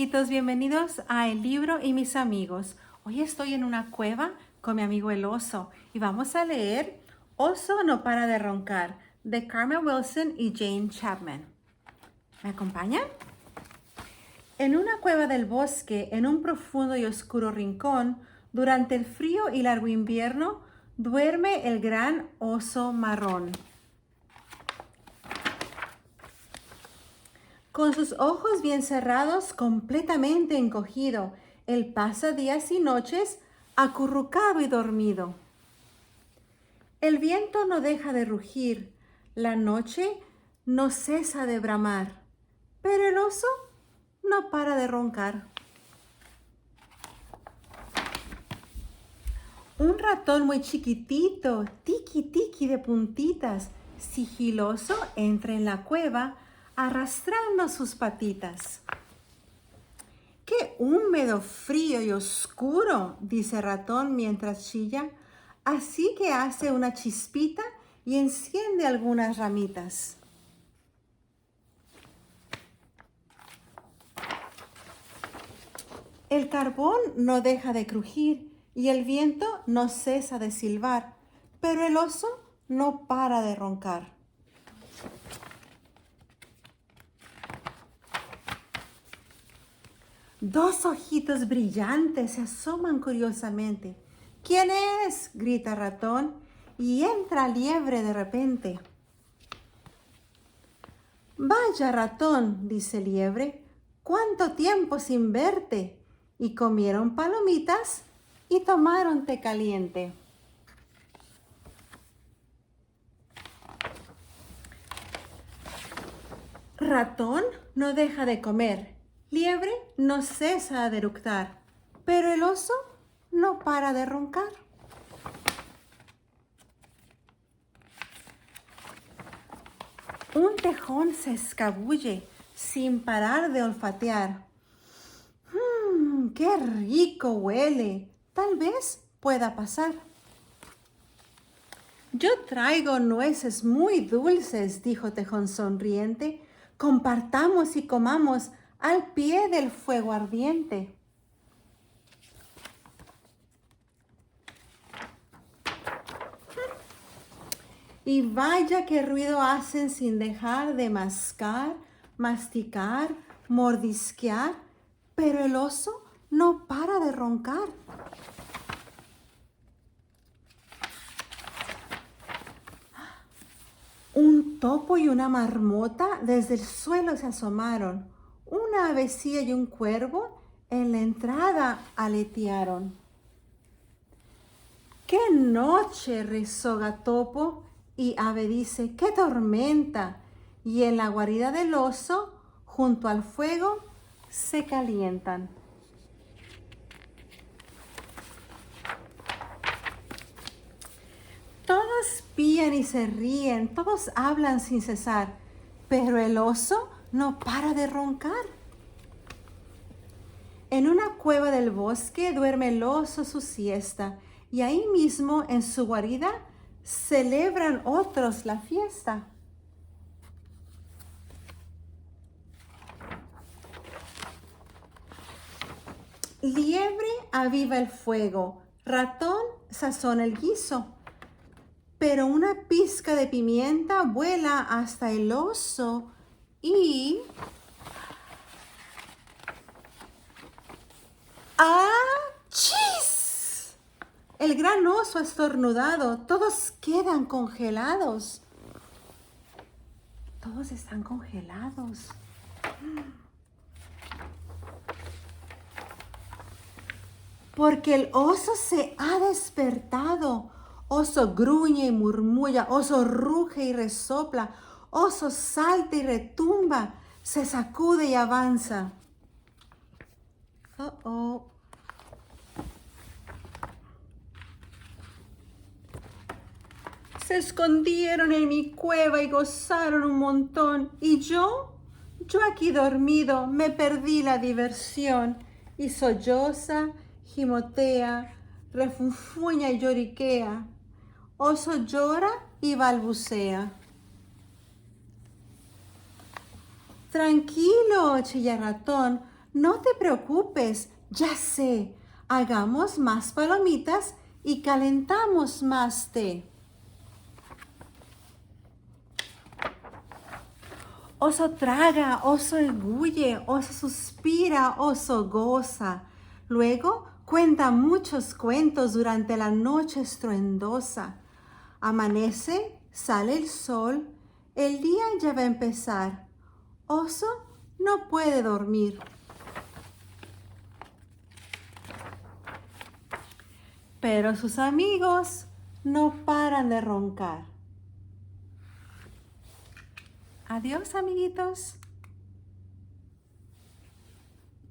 amiguitos, bienvenidos a El Libro y mis amigos. Hoy estoy en una cueva con mi amigo el oso y vamos a leer Oso no para de roncar de Carmen Wilson y Jane Chapman. ¿Me acompañan? En una cueva del bosque, en un profundo y oscuro rincón, durante el frío y largo invierno, duerme el gran oso marrón. Con sus ojos bien cerrados, completamente encogido, él pasa días y noches acurrucado y dormido. El viento no deja de rugir, la noche no cesa de bramar, pero el oso no para de roncar. Un ratón muy chiquitito, tiqui tiqui de puntitas, sigiloso entra en la cueva arrastrando sus patitas. ¡Qué húmedo, frío y oscuro!, dice ratón mientras chilla. Así que hace una chispita y enciende algunas ramitas. El carbón no deja de crujir y el viento no cesa de silbar, pero el oso no para de roncar. Dos ojitos brillantes se asoman curiosamente. ¿Quién es?, grita ratón, y entra liebre de repente. Vaya ratón, dice liebre, ¿cuánto tiempo sin verte? Y comieron palomitas y tomaron té caliente. Ratón no deja de comer. Liebre no cesa de eructar, pero el oso no para de roncar. Un tejón se escabulle sin parar de olfatear. ¡Qué rico huele! Tal vez pueda pasar. Yo traigo nueces muy dulces, dijo Tejón sonriente. Compartamos y comamos al pie del fuego ardiente. Y vaya qué ruido hacen sin dejar de mascar, masticar, mordisquear, pero el oso no para de roncar. Un topo y una marmota desde el suelo se asomaron. Una avecilla y un cuervo en la entrada aletearon. ¡Qué noche!, rezó Gatopo, y ave dice, ¡qué tormenta! Y en la guarida del oso, junto al fuego, se calientan. Todos pían y se ríen, todos hablan sin cesar, pero el oso no para de roncar. En una cueva del bosque duerme el oso su siesta, y ahí mismo en su guarida celebran otros la fiesta. Liebre aviva el fuego, ratón sazona el guiso, pero una pizca de pimienta vuela hasta el oso y... ¡achis! El gran oso ha estornudado, todos quedan congelados. Todos están congelados. Porque el oso se ha despertado. Oso gruñe y murmulla, oso ruge y resopla, oso salta y retumba, se sacude y avanza. Se escondieron en mi cueva y gozaron un montón. Y yo aquí dormido, me perdí la diversión. Y solloza, gimotea, refunfuña y lloriquea. Oso llora y balbucea. Tranquilo, chilla ratón, No te preocupes, ya sé. Hagamos más palomitas y calentamos más té. Oso traga, oso engulle, oso suspira, oso goza. Luego cuenta muchos cuentos durante la noche estruendosa. Amanece, sale el sol, el día ya va a empezar. Oso no puede dormir. Pero sus amigos no paran de roncar. Adiós, amiguitos.